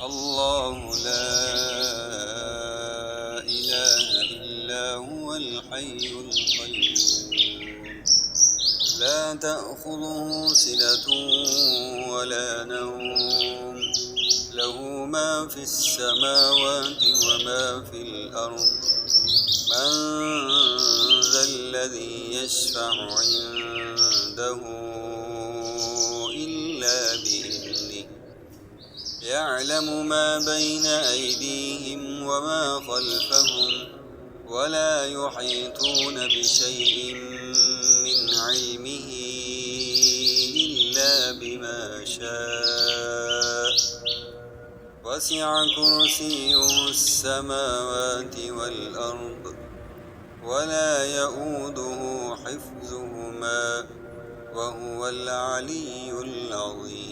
الله لا إله إلا هو الحي القيوم لا تأخذه سنة ولا نوم له ما في السماوات وما في الأرض من ذا الذي يشفع عنده إلا بإذنه يعلم ما بين أيديهم وما خلفهم ولا يحيطون بشيء من علمه إلا بما شاء وسع كرسيه السماوات والأرض ولا يئوده حفظهما وهو العلي العظيم